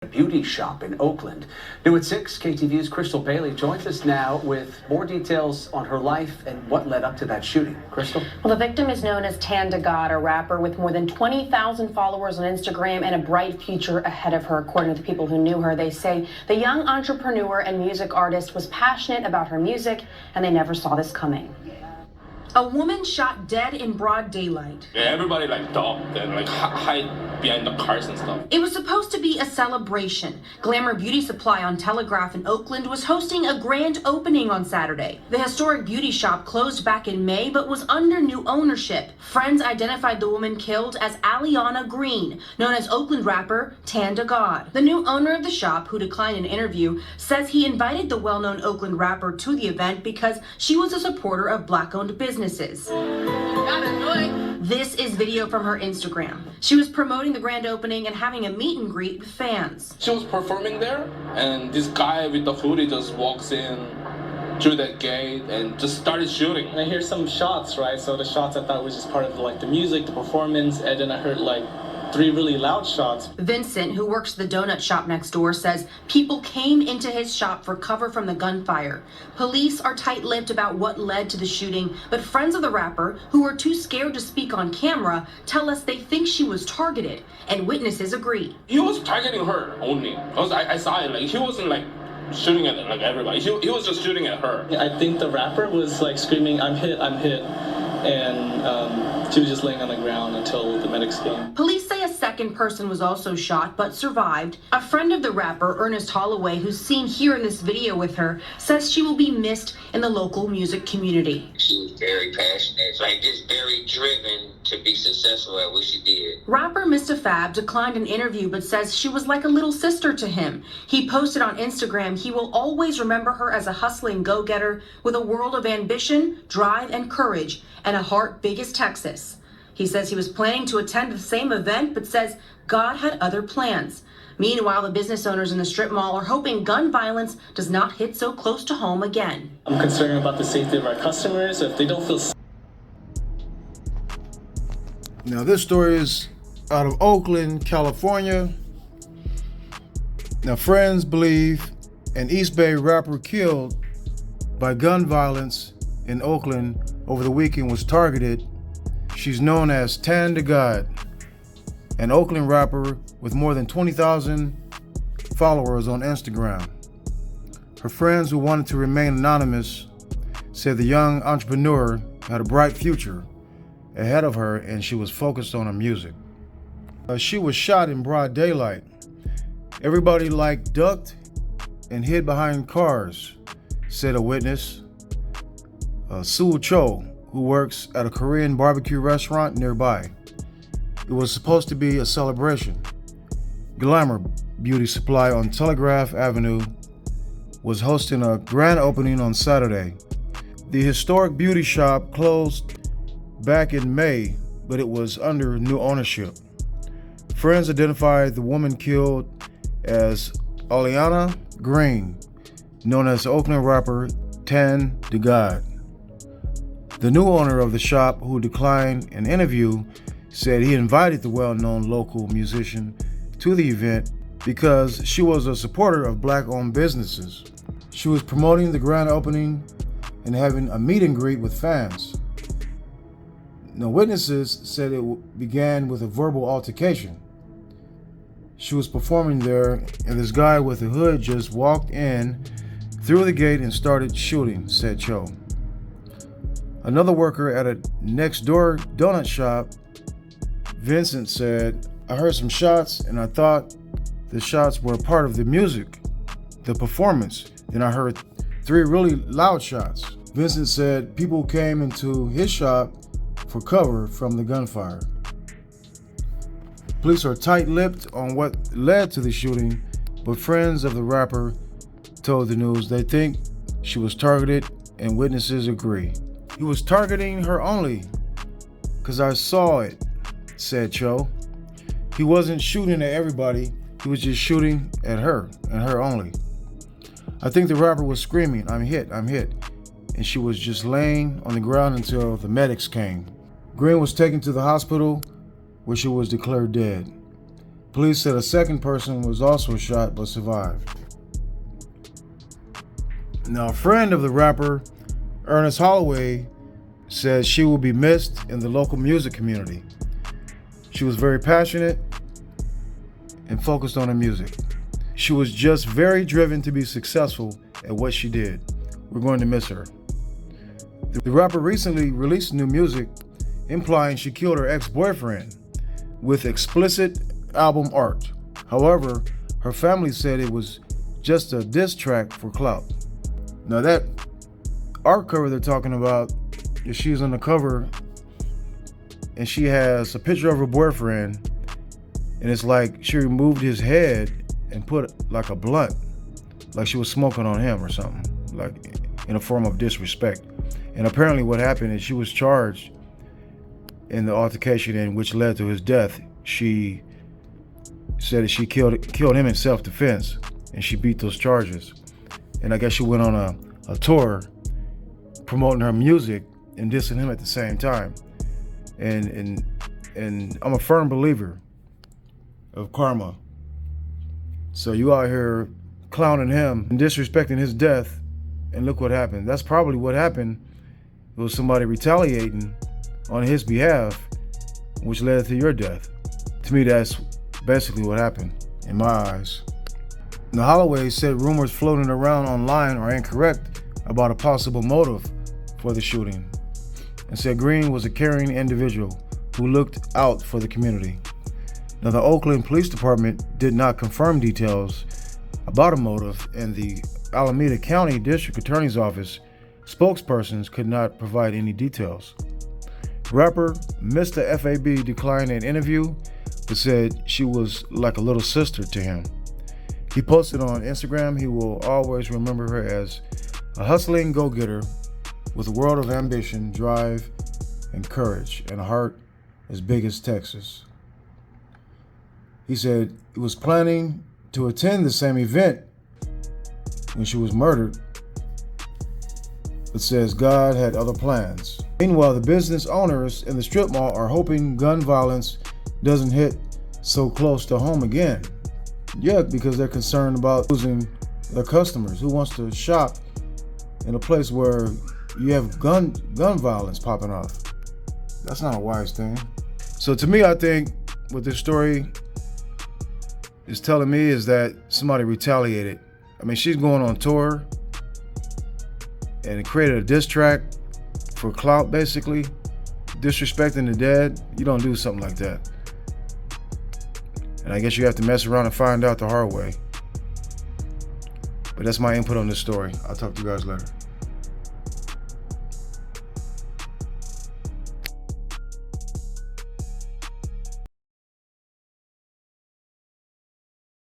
beauty shop in Oakland. New at 6, KTVU's Crystal Bailey joins us now with more details on her life and what led up to that shooting. Crystal? Well, the victim is known as Tanda God, a rapper with more than 20,000 followers on Instagram and a bright future ahead of her. According to the people who knew her, they say the young entrepreneur and music artist was passionate about her music, and they never saw this coming. A woman shot dead in broad daylight. Yeah, everybody talked and hide behind the cars and stuff. It was supposed to be a celebration. Glamour Beauty Supply on Telegraph in Oakland was hosting a grand opening on Saturday. The historic beauty shop closed back in May but was under new ownership. Friends identified the woman killed as Aliana Green, known as Oakland rapper Tanda God. The new owner of the shop, who declined an interview, says he invited the well-known Oakland rapper to the event because she was a supporter of Black-owned businesses. This is video from her Instagram. She was promoting the grand opening and having a meet and greet with fans. She was performing there, and this guy with the hoodie just walks in through that gate and just started shooting. And I hear some shots, right? So the shots I thought was just part of the music, the performance, and then I heard 3 really loud shots. Vincent, who works the donut shop next door, says people came into his shop for cover from the gunfire. Police are tight-lipped about what led to the shooting, but friends of the rapper, who were too scared to speak on camera, tell us they think she was targeted, and witnesses agree. He was targeting her only, because I saw it. He wasn't shooting at everybody. He was just shooting at her. I think the rapper was screaming, "I'm hit, I'm hit," and she was just laying on the ground until the medics came. Police say a second person was also shot but survived. A friend of the rapper, Ernest Holloway, who's seen here in this video with her, says she will be missed in the local music community. She was very passionate, just very driven to be successful at what she did. Rapper Mr. Fab declined an interview but says she was like a little sister to him. He posted on Instagram he will always remember her as a hustling go-getter with a world of ambition, drive, and courage, and a heart big as Texas. He says he was planning to attend the same event, but says God had other plans. Meanwhile, the business owners in the strip mall are hoping gun violence does not hit so close to home again. I'm concerned about the safety of our customers. If they don't feel safe. Now, this story is out of Oakland, California. Now, friends believe an East Bay rapper killed by gun violence in Oakland over the weekend was targeted. She's known as Tanda God, an Oakland rapper with more than 20,000 followers on Instagram. Her friends, who wanted to remain anonymous, said the young entrepreneur had a bright future ahead of her and she was focused on her music. She was shot in broad daylight. Everybody ducked and hid behind cars, said a witness. Sue Cho, who works at a Korean barbecue restaurant nearby. It was supposed to be a celebration. Glamour Beauty Supply on Telegraph Avenue was hosting a grand opening on Saturday. The historic beauty shop closed back in May, but it was under new ownership. Friends identified the woman killed as Aliana Green, known as Oakland rapper Tanda God. The new owner of the shop, who declined an interview, said he invited the well-known local musician to the event because she was a supporter of Black-owned businesses. She was promoting the grand opening and having a meet and greet with fans. Now, witnesses said it began with a verbal altercation. She was performing there, and this guy with a hood just walked in through the gate and started shooting, said Cho. Another worker at a next-door donut shop, Vincent, said, "I heard some shots and I thought the shots were part of the music, the performance. Then I heard 3 really loud shots." Vincent said people came into his shop for cover from the gunfire. Police are tight-lipped on what led to the shooting, but friends of the rapper told the news they think she was targeted, and witnesses agree. "He was targeting her only, 'cause I saw it," said Cho. "He wasn't shooting at everybody, he was just shooting at her, and her only. I think the rapper was screaming, 'I'm hit, I'm hit,' and she was just laying on the ground until the medics came." Green was taken to the hospital, where she was declared dead. Police said a second person was also shot but survived. Now, a friend of the rapper, Ernest Holloway, said she will be missed in the local music community. She was very passionate and focused on her music. She was just very driven to be successful at what she did. We're going to miss her. The rapper recently released new music implying she killed her ex-boyfriend with explicit album art. However, her family said it was just a diss track for clout. Now that art cover they're talking about, is she's on the cover and she has a picture of her boyfriend, and it's like she removed his head and put like a blunt, like she was smoking on him or something, like in a form of disrespect. And apparently what happened is she was charged in the altercation, in which led to his death. She said that she killed him in self-defense, and she beat those charges. And I guess she went on a tour promoting her music and dissing him at the same time. And I'm a firm believer of karma. So you out here clowning him and disrespecting his death, and look what happened. That's probably what happened. It was somebody retaliating on his behalf, which led to your death. To me, that's basically what happened, in my eyes. Now, Holloway said rumors floating around online are incorrect about a possible motive for the shooting, and said Green was a caring individual who looked out for the community. Now, the Oakland Police Department did not confirm details about a motive, and the Alameda County District Attorney's Office spokespersons could not provide any details. Rapper Mr. FAB declined an interview, but said she was like a little sister to him. He posted on Instagram he will always remember her as a hustling go-getter with a world of ambition, drive, and courage, and a heart as big as Texas. He said he was planning to attend the same event when she was murdered, but says God had other plans. Meanwhile, the business owners in the strip mall are hoping gun violence doesn't hit so close to home again. Yeah, because they're concerned about losing their customers. Who wants to shop in a place where you have gun violence popping off? That's not a wise thing. So to me, I think what this story is telling me is that somebody retaliated. I mean, she's going on tour and created a diss track for clout, basically. Disrespecting the dead. You don't do something like that. And I guess you have to mess around and find out the hard way. But that's my input on this story. I'll talk to you guys later.